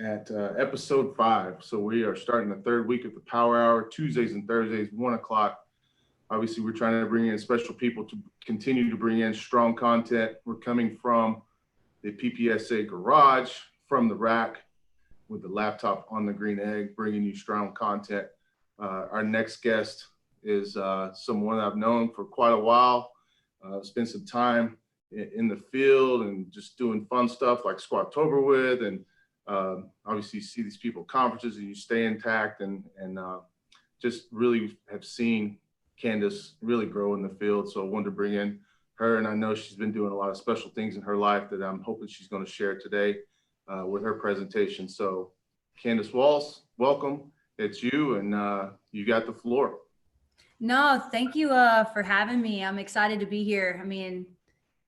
at episode 5. So we are starting the third week of the Power Hour, Tuesdays and Thursdays, 1 o'clock. Obviously, we're trying to bring in special people to continue to bring in strong content. We're coming from the PPSA garage, from the rack, with the laptop on the green egg, bringing you strong content. Our next guest is someone I've known for quite a while. Spent some time in the field and just doing fun stuff like Squattober with, and obviously you see these people at conferences and you stay intact, and just really have seen Candice really grow in the field. So I wanted to bring in her, and I know she's been doing a lot of special things in her life that I'm hoping she's going to share today with her presentation. So Candice Walls, welcome. It's you, and you got the floor. No, thank you for having me. I'm excited to be here. I mean,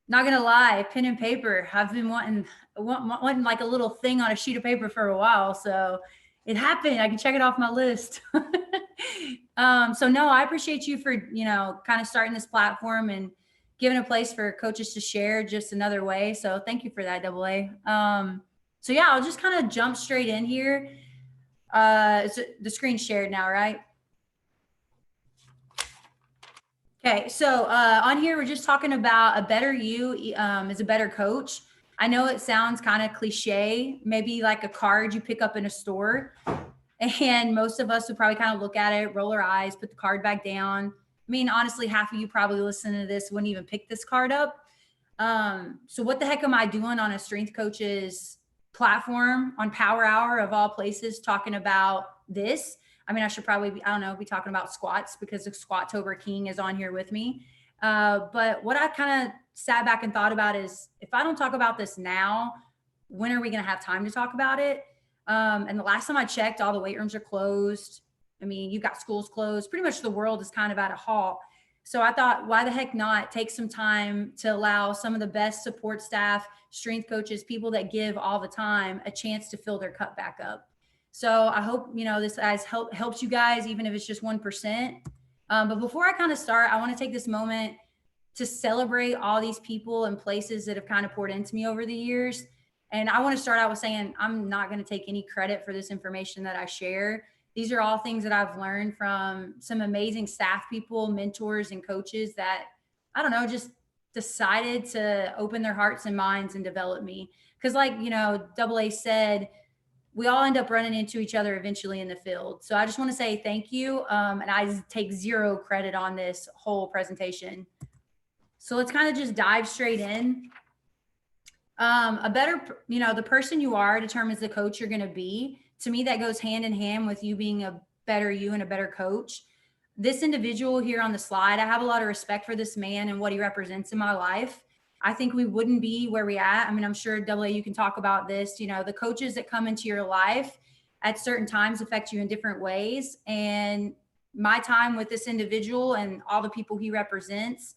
not gonna lie, pen and paper. I've been wanting like a little thing on a sheet of paper for a while, so it happened. I can check it off my list. So no, I appreciate you for kind of starting this platform and giving a place for coaches to share just another way. So thank you for that, Double A. So yeah, I'll just kind of jump straight in here. Is the screen shared now, right? Okay, so on here, we're just talking about a better you is a better coach. I know it sounds kind of cliche, maybe like a card you pick up in a store. And most of us would probably kind of look at it, roll our eyes, put the card back down. I mean, honestly, half of you probably listening to this wouldn't even pick this card up. So what the heck am I doing on a strength coach's platform on Power Hour of all places talking about this? I mean, I should probably be talking about squats because the Squattober King is on here with me. But what I kind of sat back and thought about is, if I don't talk about this now, when are we going to have time to talk about it? And the last time I checked, all the weight rooms are closed. I mean, you've got schools closed. Pretty much the world is kind of at a halt. So I thought, why the heck not take some time to allow some of the best support staff, strength coaches, people that give all the time, a chance to fill their cup back up. So I hope, this helps you guys, even if it's just 1%. But before I kind of start, I want to take this moment to celebrate all these people and places that have kind of poured into me over the years. And I want to start out with saying, I'm not going to take any credit for this information that I share. These are all things that I've learned from some amazing staff people, mentors, and coaches that, I don't know, just decided to open their hearts and minds and develop me. Because like, Double A said, we all end up running into each other eventually in the field. So I just want to say thank you. And I take zero credit on this whole presentation. So let's kind of just dive straight in. The person you are determines the coach you're going to be. To me, that goes hand in hand with you being a better you and a better coach. This individual here on the slide, I have a lot of respect for this man and what he represents in my life. I think we wouldn't be where we at. I mean, I'm sure Double A, you can talk about this. The coaches that come into your life at certain times affect you in different ways. And my time with this individual and all the people he represents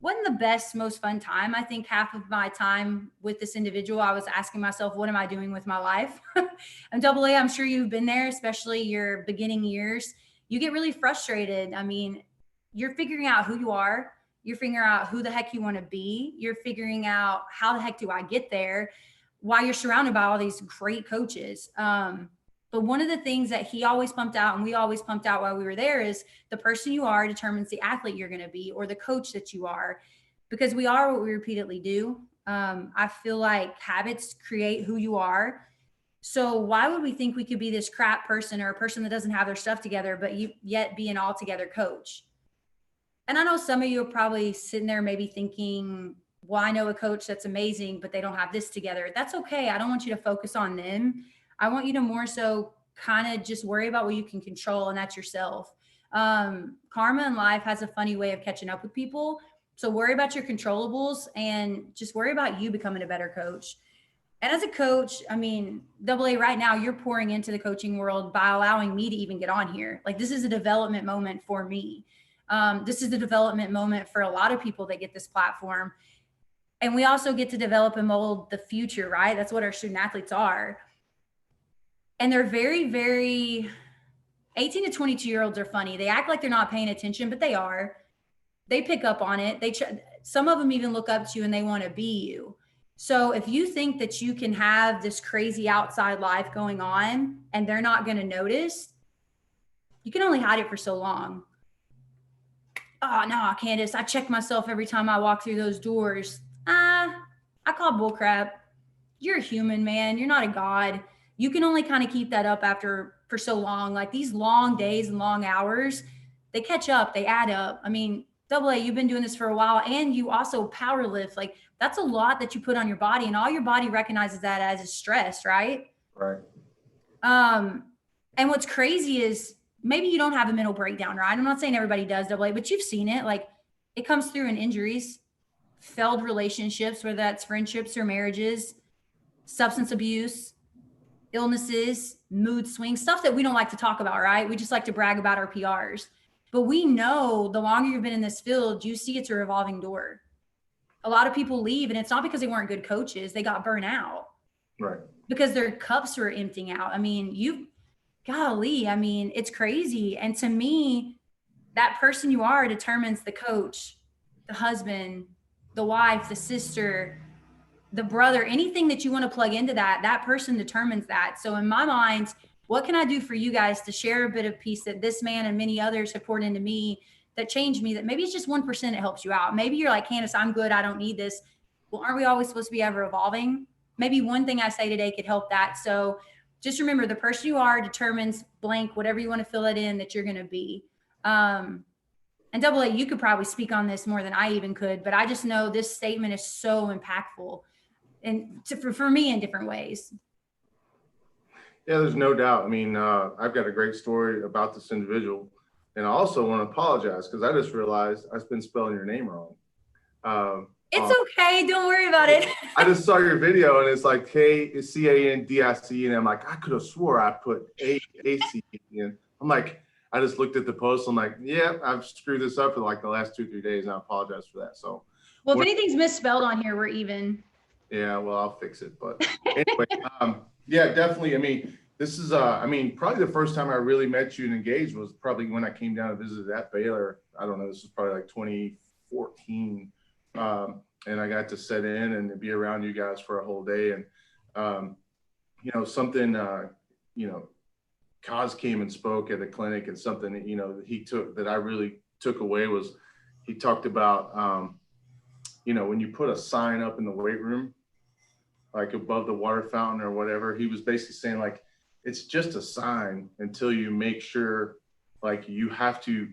wasn't the best, most fun time. I think half of my time with this individual, I was asking myself, what am I doing with my life? And Double A, I'm sure you've been there, especially your beginning years. You get really frustrated. I mean, you're figuring out who you are. You're figuring out who the heck you want to be. You're figuring out how the heck do I get there while you're surrounded by all these great coaches. But one of the things that he always pumped out and we always pumped out while we were there is the person you are determines the athlete you're going to be or the coach that you are, because we are what we repeatedly do. I feel like habits create who you are. So why would we think we could be this crap person or a person that doesn't have their stuff together, but yet be an all-together coach? And I know some of you are probably sitting there maybe thinking, well, I know a coach that's amazing, but they don't have this together. That's okay. I don't want you to focus on them. I want you to more so kind of just worry about what you can control, and that's yourself. Karma in life has a funny way of catching up with people. So worry about your controllables and just worry about you becoming a better coach. And as a coach, I mean, Double A, right now, you're pouring into the coaching world by allowing me to even get on here. Like, this is a development moment for me. This is the development moment for a lot of people that get this platform. And we also get to develop and mold the future, right? That's what our student athletes are. And they're very, very 18 to 22-year-olds are funny. They act like they're not paying attention, but they are. They pick up on it. Some of them even look up to you and they want to be you. So if you think that you can have this crazy outside life going on and they're not going to notice, you can only hide it for so long. Oh no, Candice, I check myself every time I walk through those doors. I call bullcrap. You're a human, man. You're not a god. You can only kind of keep that up after for so long. Like these long days and long hours, they catch up, they add up. I mean, double A, you've been doing this for a while and you also power lift. Like that's a lot that you put on your body, and all your body recognizes that as a stress, right? Right. And what's crazy is maybe you don't have a mental breakdown, right? I'm not saying everybody does, double A, but you've seen it. Like it comes through in injuries, failed relationships, whether that's friendships or marriages, substance abuse, illnesses, mood swings, stuff that we don't like to talk about, right? We just like to brag about our PRs. But we know the longer you've been in this field, you see it's a revolving door. A lot of people leave, and it's not because they weren't good coaches. They got burnt out. Right. Because their cups were emptying out. I mean, golly, I mean, it's crazy. And to me, that person you are determines the coach, the husband, the wife, the sister, the brother, anything that you want to plug into that person determines that. So in my mind, what can I do for you guys to share a bit of peace that this man and many others have poured into me that changed me, that maybe it's just 1% that helps you out. Maybe you're like, Candice, I'm good. I don't need this. Well, aren't we always supposed to be ever evolving? Maybe one thing I say today could help that. So just remember, the person you are determines blank, whatever you want to fill it in that you're going to be. And double A, you could probably speak on this more than I even could, but I just know this statement is so impactful and for me in different ways. Yeah, there's no doubt. I mean, I've got a great story about this individual, and I also want to apologize because I just realized I've been spelling your name wrong. It's okay. Don't worry about it. I just saw your video and it's like CANDICE, and I'm like, I could have swore I put ACE in. I'm like, I just looked at the post. I'm like, yeah, I've screwed this up for like the last 2-3 days, and I apologize for that. So, well, if anything's misspelled on here, we're even. Yeah, well, I'll fix it. But anyway, yeah, definitely. I mean, this is, probably the first time I really met you and engaged was probably when I came down to visit at Baylor. I don't know, this was probably like 2014. And I got to sit in and be around you guys for a whole day. And, Kaz came and spoke at the clinic, and something that I really took away was he talked about, when you put a sign up in the weight room, like above the water fountain or whatever, he was basically saying like, it's just a sign until you make sure, like you have to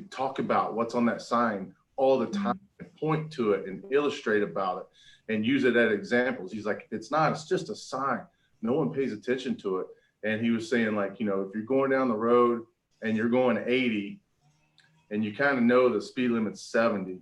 talk about what's on that sign all the time and point to it and illustrate about it and use it as examples. He's like, it's just a sign. No one pays attention to it. And he was saying like, if you're going down the road and you're going 80 and you kind of know the speed limit's 70,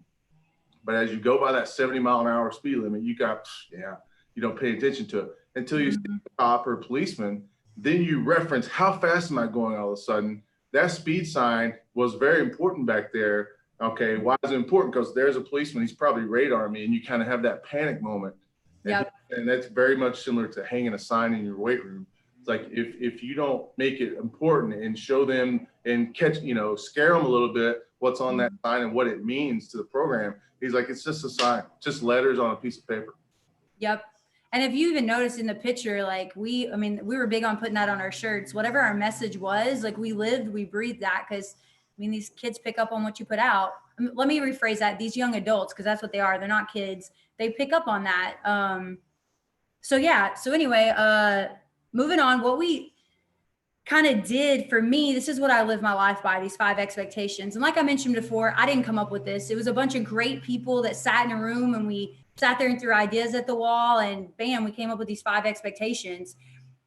but as you go by that 70-mile-an-hour speed limit, you don't pay attention to it until you see a cop or a policeman. Then you reference, how fast am I going all of a sudden? That speed sign was very important back there. Okay, why is it important? Because there's a policeman, he's probably radaring me, and you kind of have that panic moment. Yep. And that's very much similar to hanging a sign in your weight room. It's like if you don't make it important and show them and scare them a little bit what's on that sign and what it means to the program. He's like, it's just a sign, just letters on a piece of paper. Yep. And if you even noticed in the picture, like we were big on putting that on our shirts. Whatever our message was, like we breathed that, because these kids pick up on what you put out. Let me rephrase that. These young adults, because that's what they are. They're not kids. They pick up on that. So anyway, moving on, what we kind of did for me, this is what I live my life by, these 5 expectations. And like I mentioned before, I didn't come up with this. It was a bunch of great people that sat in a room and we sat there and threw ideas at the wall, and bam, we came up with these 5 expectations.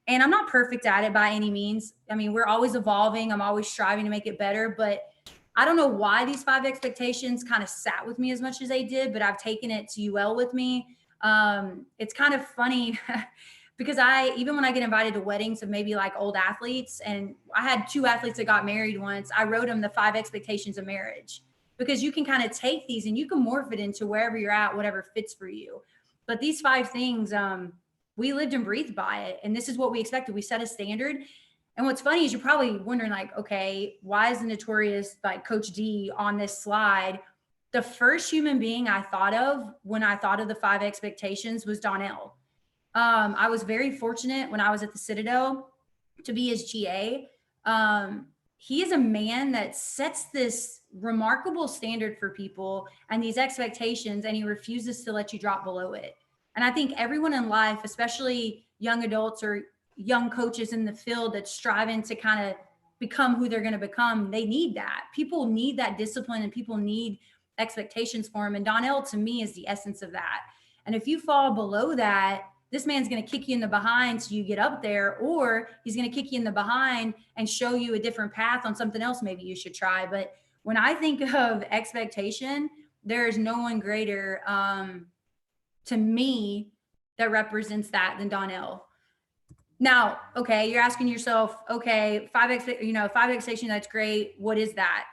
And I'm not perfect at it by any means. We're always evolving. I'm always striving to make it better, but I don't know why these 5 expectations kind of sat with me as much as they did, but I've taken it to UL with me. It's kind of funny because even when I get invited to weddings of maybe like old athletes, and I had 2 athletes that got married once, I wrote them the 5 expectations of marriage, because you can kind of take these and you can morph it into wherever you're at, whatever fits for you. But these 5 things, we lived and breathed by it. And this is what we expected. We set a standard. And what's funny is you're probably wondering like, okay, why is the notorious like Coach D on this slide? The first human being I thought of when I thought of the 5 expectations was Donnell. I was very fortunate when I was at the Citadel to be his GA. He is a man that sets this remarkable standard for people and these expectations, and he refuses to let you drop below it. And I think everyone in life, especially young adults or young coaches in the field that's striving to kind of become who they're going to become, they need that. People need that discipline and people need expectations for him. And Donnell, to me, is the essence of that. And if you fall below that, this man's going to kick you in the behind so you get up there, or he's going to kick you in the behind and show you a different path on something else maybe you should try. But when I think of expectation, there is no one greater to me that represents that than Donnell. Now, okay, you're asking yourself, okay, 5 expectation, that's great. What is that?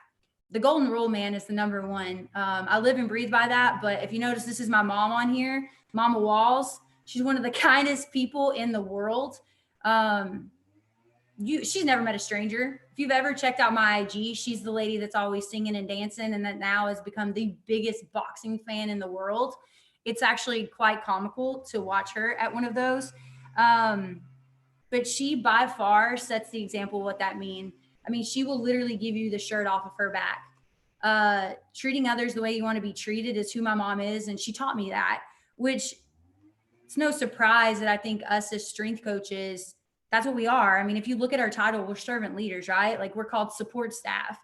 The golden rule, man, is the number one. I live and breathe by that. But if you notice, this is my mom on here, Mama Walls. She's one of the kindest people in the world. She's never met a stranger. If you've ever checked out my IG, she's the lady that's always singing and dancing, and that now has become the biggest boxing fan in the world. It's actually quite comical to watch her at one of those. But she by far sets the example of what that means. I mean, she will literally give you the shirt off of her back. Treating others the way you want to be treated is who my mom is. And she taught me that, which it's no surprise that I think us as strength coaches, that's what we are. I mean, if you look at our title, we're servant leaders, right? Like, we're called support staff.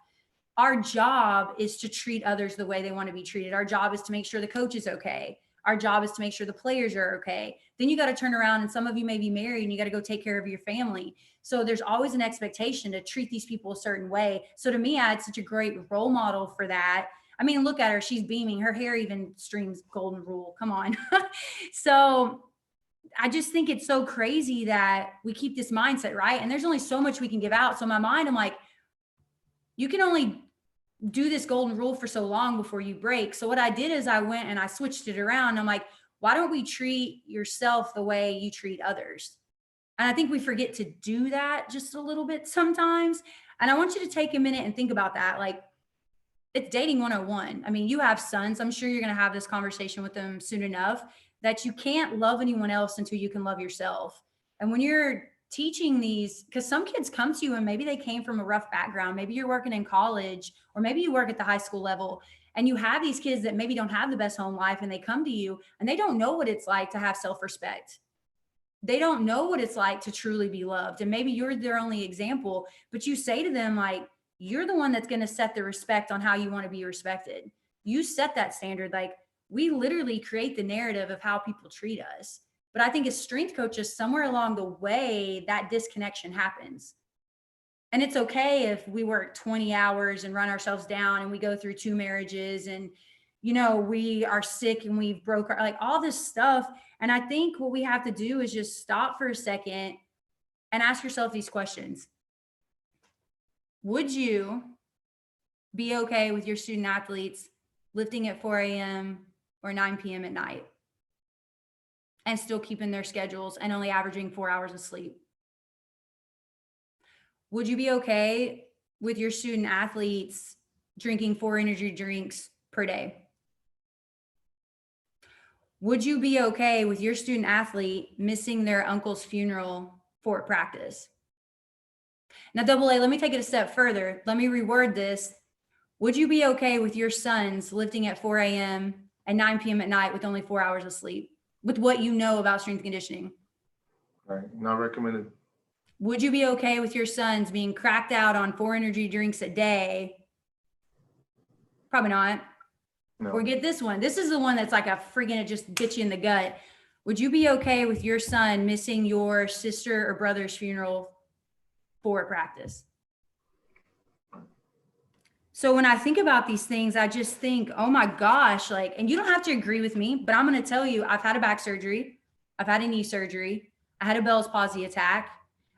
Our job is to treat others the way they want to be treated. Our job is to make sure the coach is okay. Our job is to make sure the players are okay. Then you got to turn around, and some of you may be married and you got to go take care of your family. So there's always an expectation to treat these people a certain way. So to me, I had such a great role model for that. I mean, look at her. She's beaming. Her hair even streams golden rule. Come on. So I just think it's so crazy that we keep this mindset, right? And there's only so much we can give out. So in my mind, I'm like, you can only do this golden rule for so long before you break. So what I did is I went and I switched it around. I'm like, why don't we treat yourself the way you treat others? And I think we forget to do that just a little bit sometimes. And I want you to take a minute and think about that. Like, it's dating 101. I mean, you have sons. I'm sure you're going to have this conversation with them soon enough, that you can't love anyone else until you can love yourself. And when you're teaching these, because some kids come to you and maybe they came from a rough background, maybe you're working in college, or maybe you work at the high school level, and you have these kids that maybe don't have the best home life, and they come to you and they don't know what it's like to have self-respect. They don't know what it's like to truly be loved. And maybe you're their only example, but you say to them, like, you're the one that's going to set the respect on how you want to be respected. You set that standard. Like, we literally create the narrative of how people treat us. But I think as strength coaches, somewhere along the way, that disconnection happens. And it's okay if we work 20 hours and run ourselves down, and we go through 2 marriages, and, you know, we are sick and we've broke our, like, all this stuff. And I think what we have to do is just stop for a second and ask yourself these questions. Would you be okay with your student athletes lifting at 4 a.m. or 9 p.m. at night and still keeping their schedules and only averaging 4 hours of sleep? Would you be okay with your student athletes drinking 4 energy drinks per day? Would you be okay with your student athlete missing their uncle's funeral for practice? Now, double A, let me take it a step further. Let me reword this. Would you be okay with your sons lifting at 4 a.m. and 9 p.m. at night with only 4 hours of sleep, with what you know about strength conditioning? Right. Not recommended. Would you be okay with your sons being cracked out on 4 energy drinks a day? Probably not. No. Or get this one. This is the one that's like a freaking, it just gets you in the gut. Would you be okay with your son missing your sister or brother's funeral for practice? So when I think about these things, I just think, oh my gosh, like, and you don't have to agree with me, but I'm going to tell you, I've had a back surgery. I've had a knee surgery. I had a Bell's palsy attack.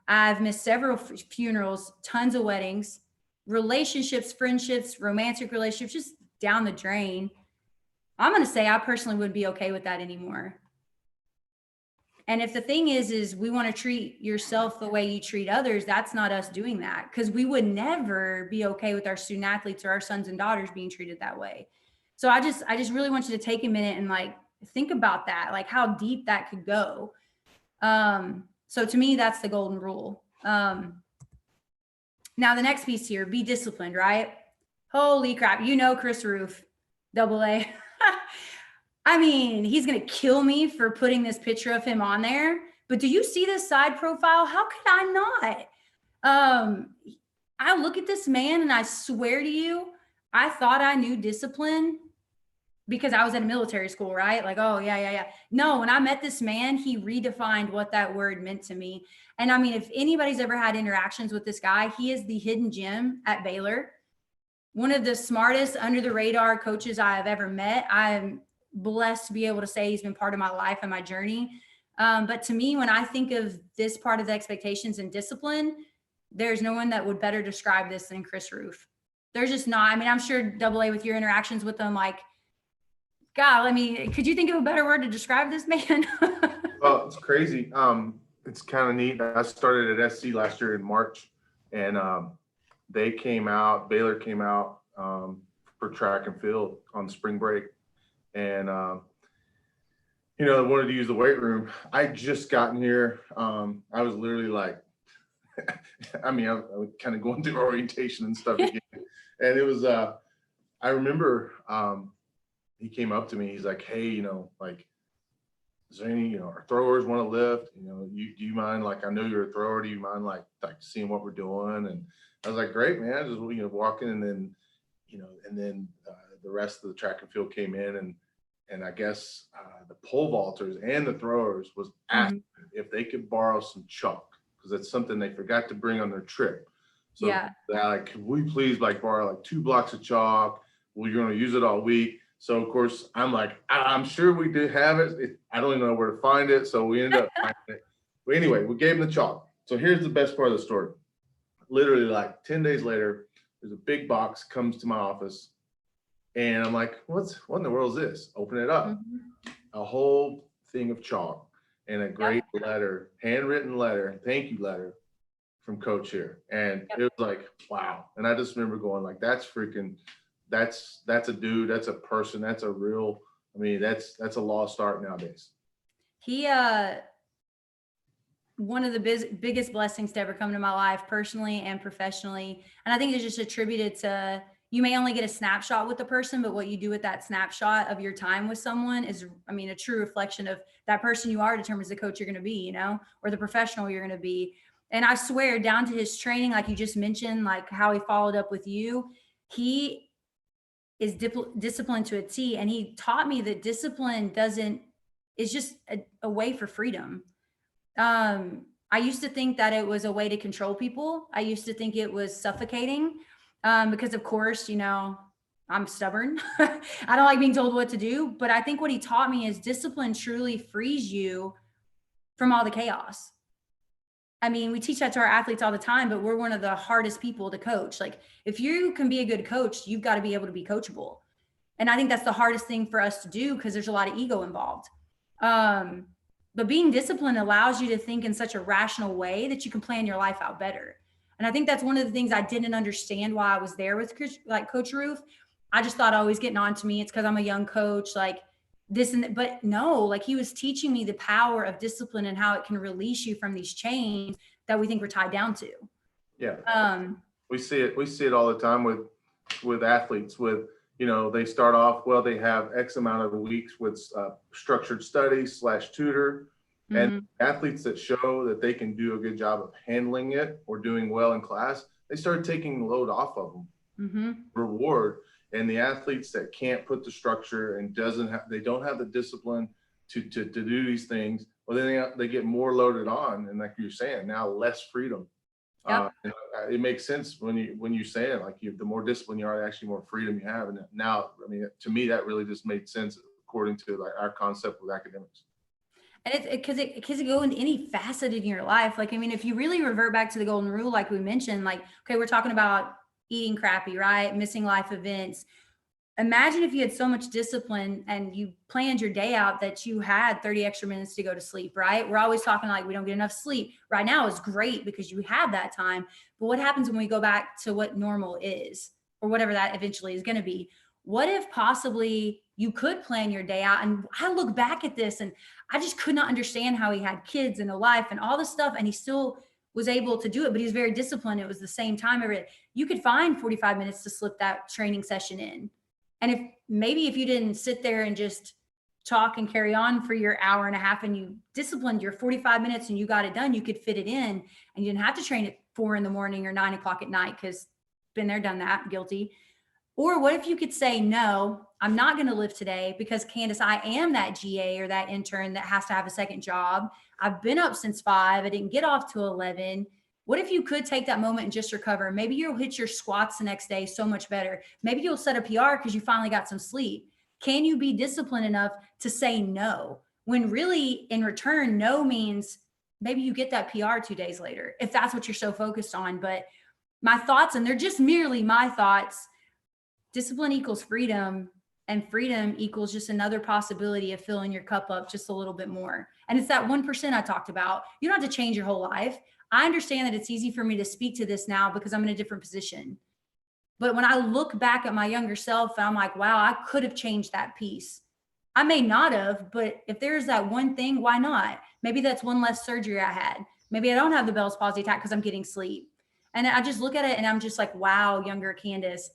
I've missed several funerals, tons of weddings, relationships, friendships, romantic relationships, just down the drain. I'm going to say I personally wouldn't be okay with that anymore. And if the thing is we want to treat yourself the way you treat others, that's not us doing that, because we would never be okay with our student athletes or our sons and daughters being treated that way. So I just really want you to take a minute and like think about that, like how deep that could go. So to me, that's the golden rule. Now the next piece here, be disciplined, right? Holy crap. You know, Chris Roof, double A. I mean, he's going to kill me for putting this picture of him on there. But do you see this side profile? How could I not? I look at this man and I swear to you, I thought I knew discipline because I was at a military school, right? Like, oh, yeah. No, when I met this man, he redefined what that word meant to me. And I mean, if anybody's ever had interactions with this guy, he is the hidden gem at Baylor. One of the smartest, under the radar coaches I have ever met. I'm blessed to be able to say he's been part of my life and my journey. But to me, when I think of this part of the expectations and discipline, there's no one that would better describe this than Chris Roof. There's just not. I mean, I'm sure double A with your interactions with them, like, God, I mean, could you think of a better word to describe this man? Well, it's crazy. It's kind of neat. I started at SC last year in March, and Baylor came out for track and field on spring break, and they wanted to use the weight room. I just gotten here. I was literally like, I was kind of going through orientation and stuff again, and it was. I remember he came up to me. He's like, "Hey, is there any, our throwers want to lift? Do you mind? Like, I know you're a thrower. Do you mind like seeing what we're doing?" And I was like, "Great, man." Just walking, and then, the rest of the track and field came in, and I guess the pole vaulters and the throwers was asking if they could borrow some chalk because that's something they forgot to bring on their trip. So they're like, "Could we please borrow like 2 blocks of chalk? Well, you're going to use it all week." So of course I'm like, I'm sure we did have it. I don't even know where to find it. So we ended up finding it. But anyway, we gave him the chalk. So here's the best part of the story. Literally like 10 days later, there's a big box comes to my office, and I'm like, what in the world is this? Open it up. A whole thing of chalk and a great letter, handwritten letter, thank you letter from Coach here. And it was like, wow. And I just remember going like, that's a dude, that's a person, that's a real, that's a lost art nowadays. He, one of the biggest blessings to ever come to my life personally and professionally. And I think it's just attributed to, you may only get a snapshot with the person, but what you do with that snapshot of your time with someone is, a true reflection of that person you are determines the coach you're going to be, or the professional you're going to be. And I swear down to his training, like you just mentioned, like how he followed up with you, he is disciplined to a T. And he taught me that discipline is just a way for freedom. I used to think that it was a way to control people. I used to think it was suffocating because of course, I'm stubborn. I don't like being told what to do, but I think what he taught me is discipline truly frees you from all the chaos. We teach that to our athletes all the time, but we're one of the hardest people to coach. Like if you can be a good coach, you've got to be able to be coachable. And I think that's the hardest thing for us to do because there's a lot of ego involved. But being disciplined allows you to think in such a rational way that you can plan your life out better. And I think that's one of the things I didn't understand while I was there with Coach Roof. I just thought, oh, he's getting on to me. It's because I'm a young coach, like this and that. But no, like he was teaching me the power of discipline and how it can release you from these chains that we think we're tied down to. Yeah. We see it all the time with athletes they start off, well, they have X amount of weeks with structured studies / tutor. And athletes that show that they can do a good job of handling it or doing well in class, they start taking the load off of them. Reward. And the athletes that can't put the structure and they don't have the discipline to do these things, well, then they get more loaded on. And like you're saying, now less freedom. Yep. It makes sense when you say it, like the more discipline you are, actually more freedom you have. And now, to me, that really just made sense according to like our concept with academics. And it's because it go into any facet in your life. Like, if you really revert back to the golden rule, like we mentioned, like, okay, we're talking about eating crappy, right? Missing life events. Imagine if you had so much discipline and you planned your day out that you had 30 extra minutes to go to sleep, right? We're always talking like we don't get enough sleep. Right now is great because you have that time. But what happens when we go back to what normal is or whatever that eventually is going to be? What if possibly you could plan your day out? And I look back at this and I just could not understand how he had kids and a life and all this stuff. And he still was able to do it, but he was very disciplined. It was the same time every day. You could find 45 minutes to slip that training session in. And if you didn't sit there and just talk and carry on for your hour and a half and you disciplined your 45 minutes and you got it done, you could fit it in and you didn't have to train at 4 a.m. or 9 o'clock at night, because been there, done that, guilty. Or what if you could say, no, I'm not going to live today because Candice, I am that GA or that intern that has to have a second job. I've been up since 5. I didn't get off till 11. What if you could take that moment and just recover? Maybe you'll hit your squats the next day so much better. Maybe you'll set a PR because you finally got some sleep. Can you be disciplined enough to say no when really in return, no means maybe you get that PR 2 days later, if that's what you're so focused on. But my thoughts, and they're just merely my thoughts, discipline equals freedom, and freedom equals just another possibility of filling your cup up just a little bit more. And it's that 1% I talked about. You don't have to change your whole life. I understand that it's easy for me to speak to this now because I'm in a different position. But when I look back at my younger self, I'm like, wow, I could have changed that piece. I may not have, but if there's that one thing, why not? Maybe that's one less surgery I had. Maybe I don't have the Bell's palsy attack because I'm getting sleep. And I just look at it and I'm just like, wow, younger Candice.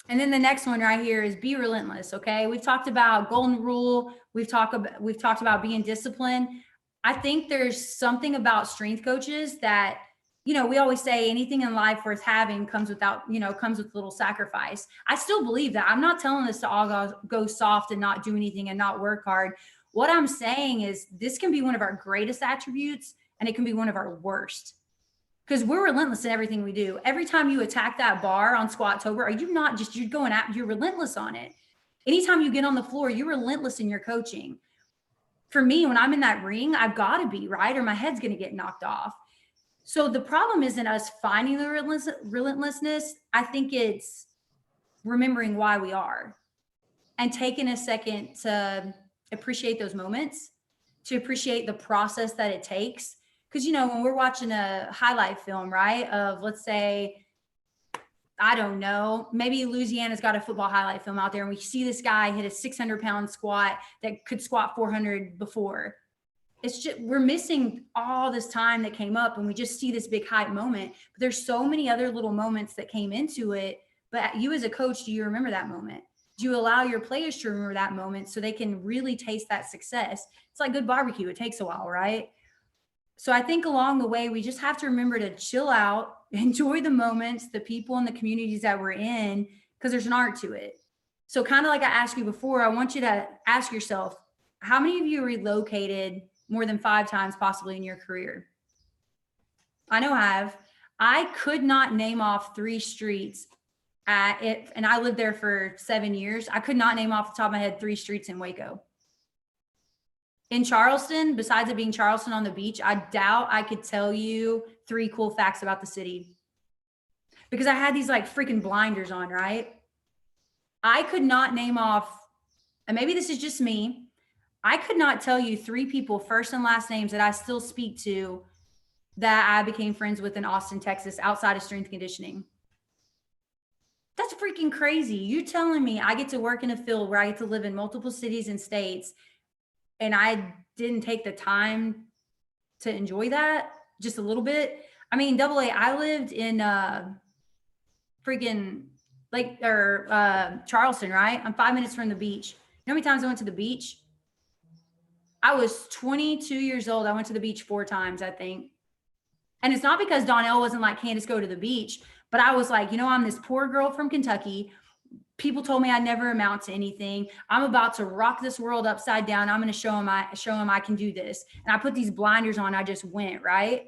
And then the next one right here is be relentless. Okay. We've talked about golden rule. We've talked about being disciplined. I think there's something about strength coaches that, we always say anything in life worth having comes with a little sacrifice. I still believe that. I'm not telling us to all go soft and not do anything and not work hard. What I'm saying is this can be one of our greatest attributes and it can be one of our worst, because we're relentless in everything we do. Every time you attack that bar on Squattober, are you not just, you're relentless on it. Anytime you get on the floor, you're relentless in your coaching. For me, when I'm in that ring, I've got to be, right, or my head's going to get knocked off. So the problem isn't us finding the relentlessness. I think it's remembering why we are and taking a second to appreciate those moments, to appreciate the process that it takes. Because, when we're watching a highlight film, right, of, let's say, I don't know, maybe Louisiana's got a football highlight film out there and we see this guy hit a 600-pound squat that could squat 400 before. It's just, we're missing all this time that came up and we just see this big hype moment. But there's so many other little moments that came into it. But you as a coach, do you remember that moment? Do you allow your players to remember that moment so they can really taste that success? It's like good barbecue. It takes a while, right? So I think along the way, we just have to remember to chill out, enjoy the moments, the people and the communities that we're in, because there's an art to it. So kind of like I asked you before, I want you to ask yourself, how many of you relocated more than 5 times possibly in your career? I know I have. I could not name off 3 streets at it, and I lived there for 7 years. I could not name off the top of my head 3 streets in Waco. In Charleston, besides it being Charleston on the beach, I doubt I could tell you 3 cool facts about the city because I had these like freaking blinders on, right? I could not name off, and maybe this is just me, I could not tell you 3 people, first and last names, that I still speak to that I became friends with in Austin, Texas, outside of strength conditioning. That's freaking crazy. You telling me I get to work in a field where I get to live in multiple cities and states, and I didn't take the time to enjoy that just a little bit? I mean, I lived in freaking Charleston, right? I'm 5 minutes from the beach. You know how many times I went to the beach? I was 22 years old. I went to the beach 4 times, I think. And it's not because Donnell wasn't like, Candice, go to the beach. But I was like, I'm this poor girl from Kentucky. People told me I'd never amount to anything. I'm about to rock this world upside down. I'm going to show them I can do this. And I put these blinders on. I just went, right?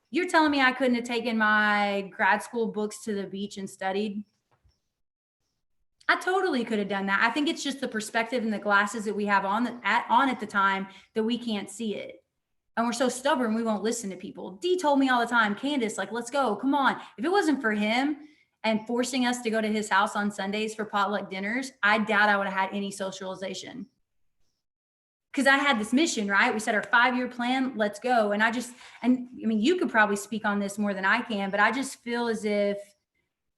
You're telling me I couldn't have taken my grad school books to the beach and studied? I totally could have done that. I think it's just the perspective and the glasses that we have on at the time that we can't see it. And we're so stubborn, we won't listen to people. D told me all the time, Candice, like, let's go, come on. If it wasn't for him and forcing us to go to his house on Sundays for potluck dinners, I doubt I would have had any socialization. Because I had this mission, right? We set our 5-year plan, let's go. And I mean, you could probably speak on this more than I can, but I just feel as if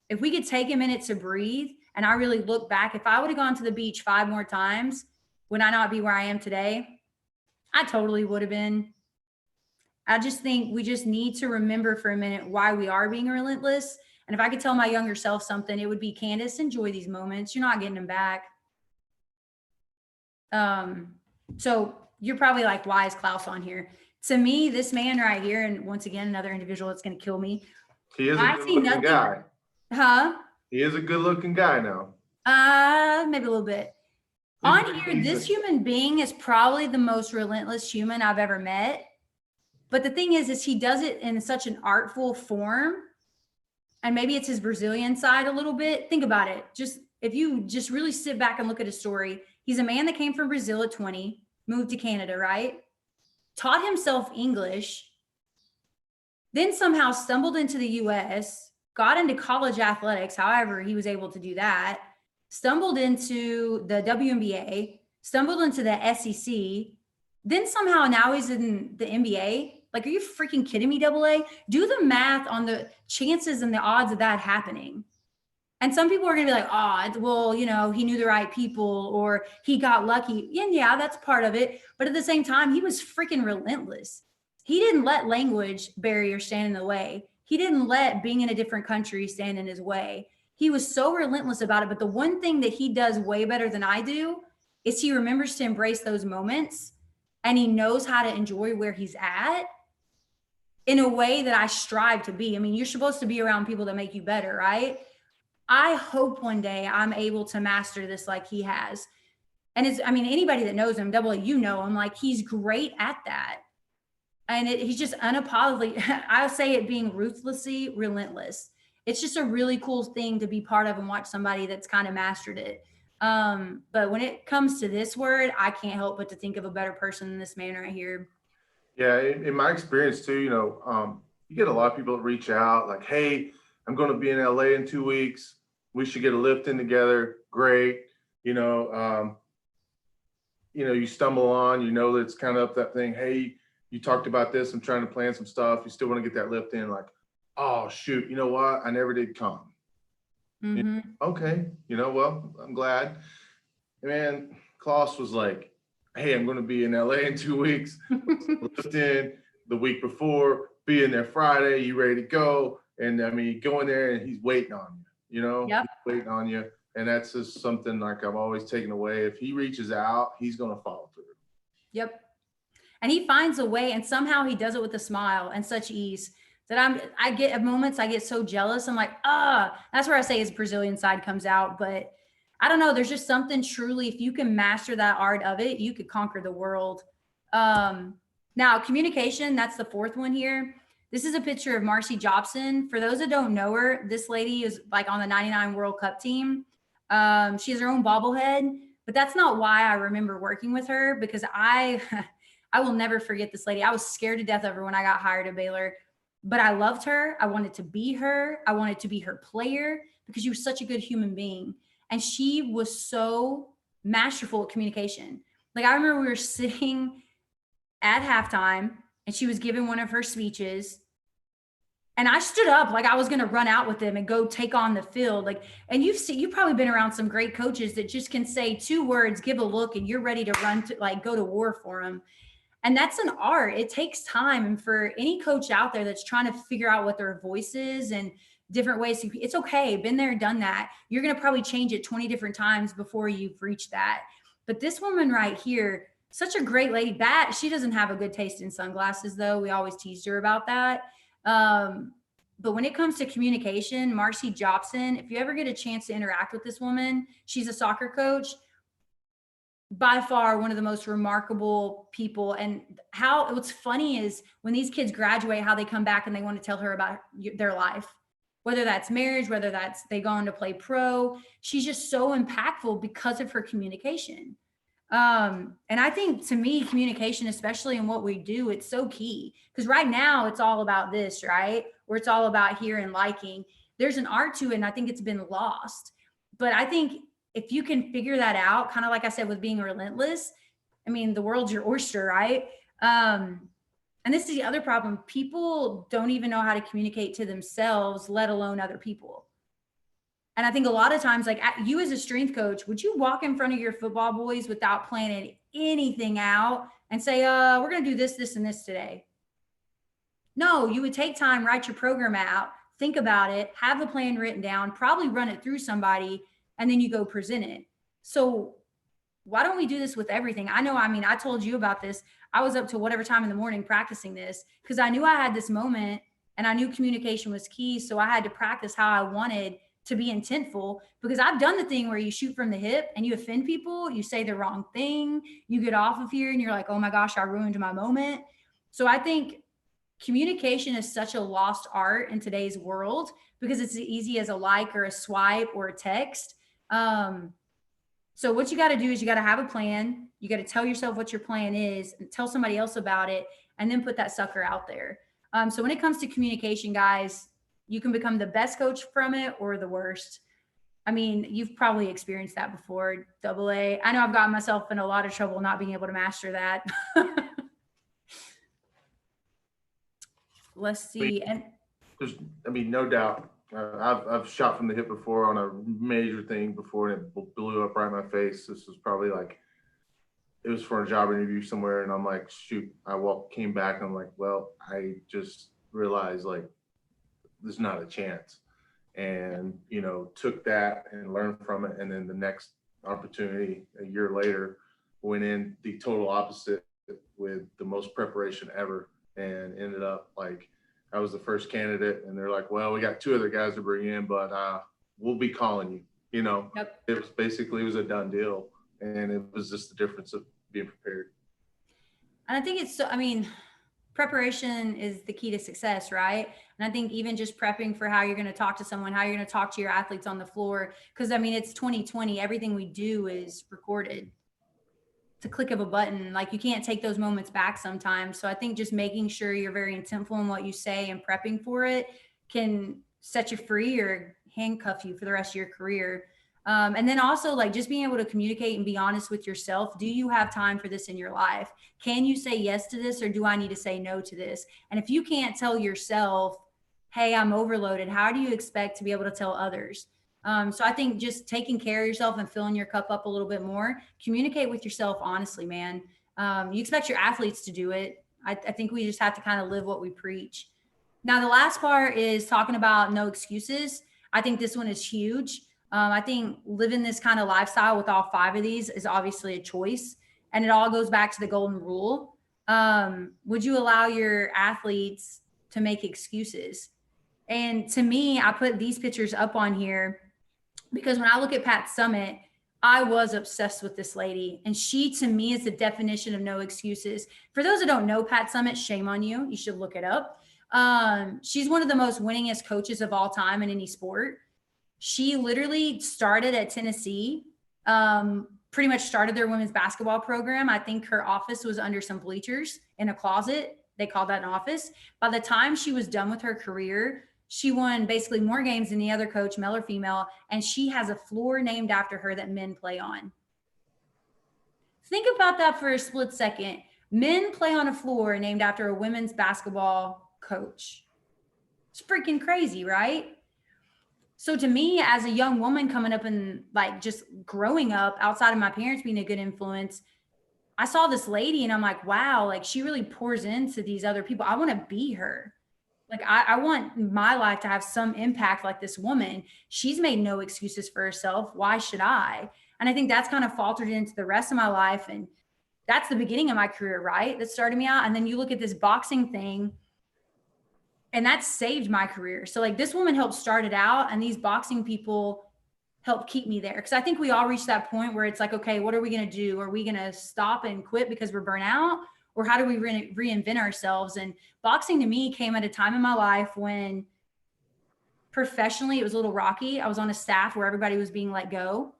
If we could take a minute to breathe, and I really look back, if I would have gone to the beach 5 more times, would I not be where I am today? I totally would have been. I just think we just need to remember for a minute why we are being relentless. And if I could tell my younger self something, it would be, Candice, enjoy these moments. You're not getting them back. So you're probably like, why is Klaus on here? To me, this man right here, and once again, another individual that's going to kill me. He is a I good see looking nothing. guy. Huh? He is a good looking guy now. Maybe a little bit. He's On pretty here, this decent. human being is probably the most relentless human I've ever met. But the thing is he does it in such an artful form. And maybe it's his Brazilian side a little bit. Think about it. Just if you just really sit back and look at his story, he's a man that came from Brazil at 20, moved to Canada, right? Taught himself English, then somehow stumbled into the US, got into college athletics, however he was able to do that, stumbled into the WNBA, stumbled into the SEC, then somehow now he's in the NBA. Like, are you freaking kidding me, Double A? Do the math on the chances and the odds of that happening. And some people are going to be like, oh, well, you know, he knew the right people or he got lucky. Yeah, that's part of it. But at the same time, he was freaking relentless. He didn't let language barrier stand in the way. He didn't let being in a different country stand in his way. He was so relentless about it. But the one thing that he does way better than I do is he remembers to embrace those moments, and he knows how to enjoy where he's at in a way that I strive to be. I mean, you're supposed to be around people that make you better, right? I hope one day I'm able to master this like he has. And it's, I mean, anybody that knows him, Double A, you know him, like he's great at that. And he's just unapologetically, I'll say it, being ruthlessly relentless. It's just a really cool thing to be part of and watch somebody that's kind of mastered it. But when it comes to this word, I can't help but to think of a better person than this man right here. Yeah, in my experience too, you get a lot of people that reach out like, hey, I'm going to be in LA in 2 weeks. We should get a lift in together. Great. You stumble on, that it's kind of up that thing. Hey, you talked about this. I'm trying to plan some stuff. You still want to get that lift in. Like, oh, shoot. You know what? I never did come. Mm-hmm. Okay. Well, I'm glad. Man, Klaus was like, hey, I'm going to be in LA in 2 weeks. Lift in the week before, be in there Friday. You ready to go? And I mean, go in there and he's waiting on you, Yep. He's waiting on you. And that's just something like I've always taken away. If he reaches out, he's going to follow through. Yep. And he finds a way, and somehow he does it with a smile and such ease that I get at moments, I get so jealous. I'm like, that's where I say his Brazilian side comes out. But I don't know. There's just something truly, if you can master that art of it, you could conquer the world. Now, communication, that's the fourth one here. This is a picture of Marcy Jobson. For those that don't know her, this lady is like on the 99 World Cup team. She has her own bobblehead, but that's not why I remember working with her, because I will never forget this lady. I was scared to death of her when I got hired at Baylor, but I loved her. I wanted to be her. I wanted to be her player because she was such a good human being. And she was so masterful at communication. Like, I remember we were sitting at halftime and she was giving one of her speeches. And I stood up like I was going to run out with them and go take on the field. Like, and you've probably been around some great coaches that just can say 2 words, give a look, and you're ready to run to, like, go to war for them. And that's an art. It takes time. And for any coach out there that's trying to figure out what their voice is and different ways to, it's okay. Been there, done that. You're going to probably change it 20 different times before you've reached that. But this woman right here, such a great lady. She doesn't have a good taste in sunglasses, though. We always teased her about that. But when it comes to communication, Marcy Jobson, if you ever get a chance to interact with this woman, she's a soccer coach, by far one of the most remarkable people. And what's funny is when these kids graduate, how they come back and they want to tell her about their life, whether that's marriage, whether that's they go on to play pro. She's just so impactful because of her communication. And I think, to me, communication, especially in what we do, it's so key, because right now it's all about this, right? Where it's all about hearing, liking. There's an art to it, and I think it's been lost. But I think if you can figure that out, kind of like I said with being relentless, I mean, the world's your oyster, right? And this is the other problem. People don't even know how to communicate to themselves, let alone other people. And I think a lot of times, like you as a strength coach, would you walk in front of your football boys without planning anything out and say, we're going to do this, this, and this today? No, you would take time, write your program out, think about it, have the plan written down, probably run it through somebody, and then you go present it. So why don't we do this with everything? I know, I mean, I told you about this. I was up to whatever time in the morning practicing this because I knew I had this moment and I knew communication was key. So I had to practice how I wanted to be intentful, because I've done the thing where you shoot from the hip and you offend people, you say the wrong thing, you get off of here and you're like, oh my gosh, I ruined my moment. So I think communication is such a lost art in today's world because it's as easy as a like or a swipe or a text. So what you got to do is you got to have a plan. You got to tell yourself what your plan is and tell somebody else about it, and then put that sucker out there. So when it comes to communication, guys, you can become the best coach from it or the worst. I mean, you've probably experienced that before, double A. I know I've gotten myself in a lot of trouble not being able to master that. Let's see. And There's, I mean, no doubt. I've shot from the hip before on a major thing before, and it blew up right in my face. This was probably like, it was for a job interview somewhere, and I'm like, shoot. Came back, and I'm like, well, I just realized like there's not a chance, and took that and learned from it, and then the next opportunity a year later went in the total opposite with the most preparation ever, and ended up like I was the first candidate, and they're like, well, we got 2 other guys to bring in, but we'll be calling you. Yep. It was a done deal, and it was just the difference of being prepared. And I think preparation is the key to success, right? And I think even just prepping for how you're going to talk to someone, how you're going to talk to your athletes on the floor, because I mean, it's 2020, everything we do is recorded. It's a click of a button. Like, you can't take those moments back sometimes. So I think just making sure you're very intentful in what you say and prepping for it can set you free or handcuff you for the rest of your career. And then also, like, just being able to communicate and be honest with yourself. Do you have time for this in your life? Can you say yes to this, or do I need to say no to this? And if you can't tell yourself, hey, I'm overloaded, how do you expect to be able to tell others? So I think just taking care of yourself and filling your cup up a little bit more, communicate with yourself honestly, man. You expect your athletes to do it. I think we just have to kind of live what we preach. Now, the last part is talking about no excuses. I think this one is huge. I think living this kind of lifestyle with all 5 of these is obviously a choice, and it all goes back to the golden rule. Would you allow your athletes to make excuses? And to me, I put these pictures up on here because when I look at Pat Summitt, I was obsessed with this lady. And she, to me, is the definition of no excuses. For those that don't know Pat Summitt, shame on you. You should look it up. She's one of the most winningest coaches of all time in any sport. She literally started at Tennessee, pretty much started their women's basketball program. I think her office was under some bleachers in a closet. They called that an office. By the time she was done with her career, she won basically more games than the other coach, male or female, and she has a floor named after her that men play on. Think about that for a split second. Men play on a floor named after a women's basketball coach. It's freaking crazy, right? So to me, as a young woman coming up and like just growing up outside of my parents being a good influence, I saw this lady and I'm like, wow, like she really pours into these other people. I want to be her. Like, I want my life to have some impact like this woman. She's made no excuses for herself. Why should I? And I think that's kind of faltered into the rest of my life. And that's the beginning of my career, right? That started me out. And then you look at this boxing thing, and that saved my career. So like, this woman helped start it out, and these boxing people helped keep me there. Cause I think we all reach that point where it's like, okay, what are we going to do? Are we going to stop and quit because we're burnt out? Or how do we reinvent ourselves? And boxing to me came at a time in my life when professionally it was a little rocky. I was on a staff where everybody was being let go.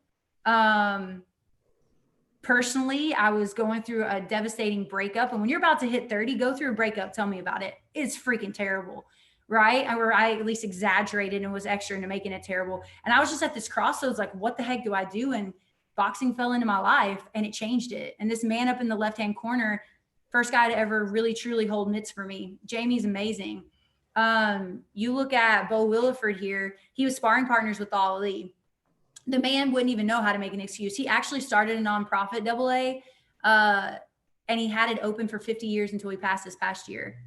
Personally, I was going through a devastating breakup. And when you're about to hit 30, go through a breakup, tell me about it. It's freaking terrible, right? Or I at least exaggerated and was extra into making it terrible. And I was just at this crossroads, like, what the heck do I do? And boxing fell into my life and it changed it. And this man up in the left-hand corner, first guy to ever really truly hold mitts for me. Jamie's amazing. You look at Bo Williford here, he was sparring partners with Ali. The man wouldn't even know how to make an excuse. He actually started a nonprofit double A, and he had it open for 50 years until he passed this past year.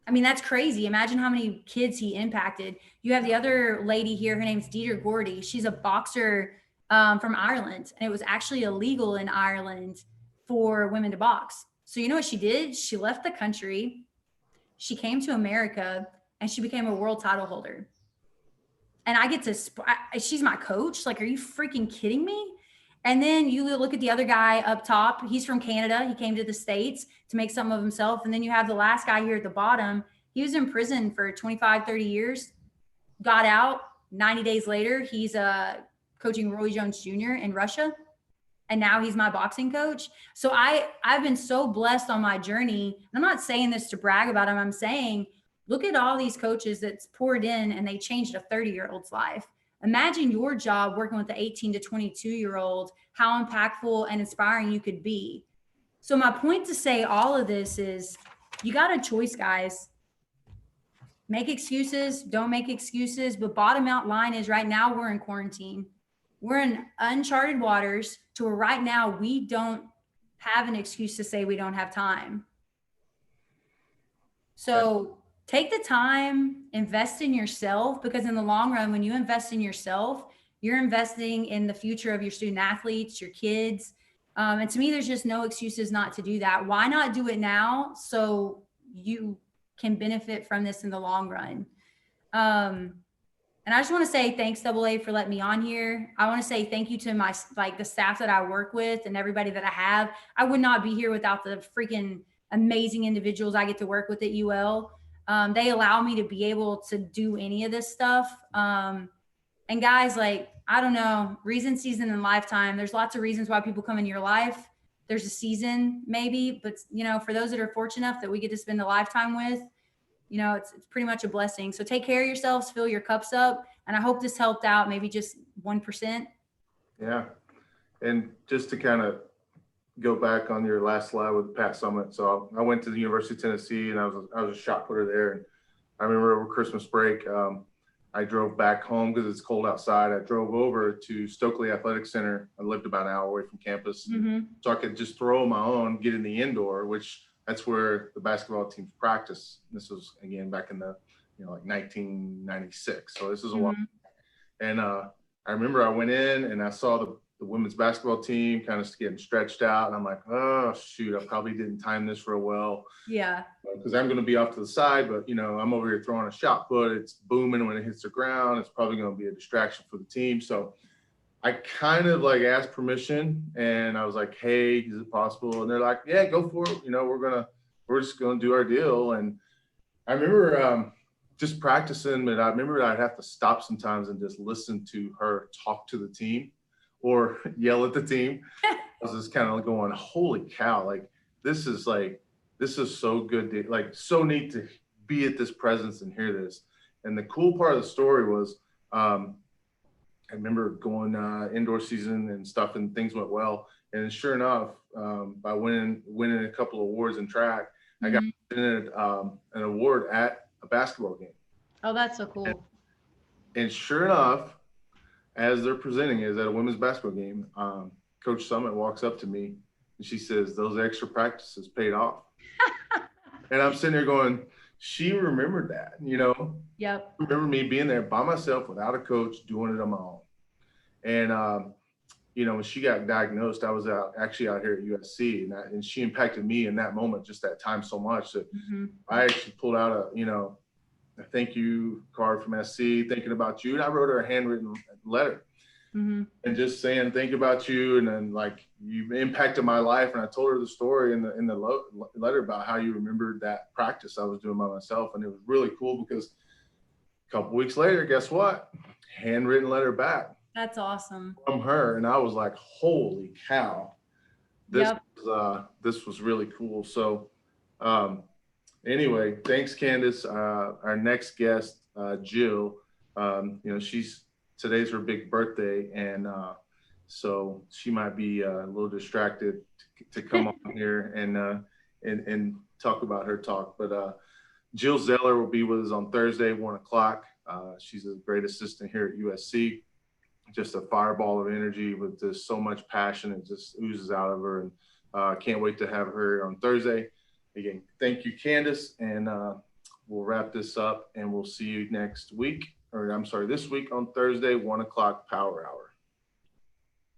I mean, that's crazy. Imagine how many kids he impacted. You have the other lady here. Her name's Deidre Gordy. She's a boxer from Ireland, and it was actually illegal in Ireland for women to box. So you know what she did? She left the country. She came to America, and she became a world title holder. And I get to, she's my coach. Like, are you freaking kidding me? And then you look at the other guy up top. He's from Canada. He came to the States to make something of himself. And then you have the last guy here at the bottom. He was in prison for 25, 30 years, got out. 90 days later, he's coaching Roy Jones Jr. in Russia. And now he's my boxing coach. So I've been so blessed on my journey. And I'm not saying this to brag about him. I'm saying, look at all these coaches that's poured in and they changed a 30-year-old's life. Imagine your job working with the 18 to 22-year-old, how impactful and inspiring you could be. So my point to say all of this is you got a choice, guys. Make excuses, don't make excuses. But bottom out line is right now we're in quarantine. We're in uncharted waters to where right now we don't have an excuse to say we don't have time. So take the time, invest in yourself, because in the long run, when you invest in yourself, you're investing in the future of your student athletes, your kids. And to me, there's just no excuses not to do that. Why not do it now so you can benefit from this in the long run? And I just want to say thanks, Double A, for letting me on here. I want to say thank you to my, like, the staff that I work with and everybody that I have. I would not be here without the freaking amazing individuals I get to work with at UL. They allow me to be able to do any of this stuff. And guys, like, I don't know, reason, season, and lifetime. There's lots of reasons why people come in your life. There's a season maybe, but you know, for those that are fortunate enough that we get to spend a lifetime with, you know, it's pretty much a blessing. So take care of yourselves, fill your cups up. And I hope this helped out maybe just 1%. Yeah. And just to kind of go back on your last slide with Pat Summit. So I went to the University of Tennessee and I was a shot putter there. And I remember over Christmas break, I drove back home because it's cold outside. I drove over to Stokely Athletic Center. I lived about an hour away from campus. So I could just throw my own, get in the indoor, which that's where the basketball teams practice. This was, again, back in the, you know, like 1996. So this is a while. And I remember I went in and I saw the women's basketball team kind of getting stretched out. And I'm like, oh, shoot, I probably didn't time this real well. Yeah. Because I'm going to be off to the side, but, you know, I'm over here throwing a shot put. It's booming when it hits the ground. It's probably going to be a distraction for the team. So I kind of like asked permission and I was like, hey, is it possible? And they're like, yeah, go for it. You know, we're just going to do our deal. And I remember just practicing, but I remember I'd have to stop sometimes and just listen to her talk to the team or yell at the team. I was just kind of going, holy cow, like, this is so good. Like, so neat to be at this presence and hear this. And the cool part of the story was, I remember going indoor season and stuff and things went well. And sure enough, by winning a couple of awards in track, I got an award at a basketball game. Oh, that's so cool. And sure enough, as they're presenting it at a women's basketball game, Coach Summit walks up to me and she says, those extra practices paid off. And I'm sitting there going, she remembered that, you know? Yep. Remember me being there by myself without a coach, doing it on my own. And, you know, when she got diagnosed, I was actually out here at USC, and she impacted me in that moment, just that time so much that I actually pulled out a thank you card from SC, thinking about you. And I wrote her a handwritten letter and just saying, think about you. And then, like, you impacted my life. And I told her the story in the letter about how you remembered that practice I was doing by myself. And it was really cool because a couple weeks later, guess what? Handwritten letter back. That's awesome. From her. And I was like, holy cow, this was really cool. So anyway, thanks, Candice. Our next guest, Jill, you know, today's her big birthday. And so she might be a little distracted to come on here and talk about her talk. But Jill Zeller will be with us on Thursday, 1 o'clock. She's a great assistant here at USC. Just a fireball of energy with just so much passion. It just oozes out of her. And can't wait to have her on Thursday. Again, thank you, Candice. And we'll wrap this up and we'll see you next week. Or I'm sorry, this week on Thursday, 1 o'clock Power Hour.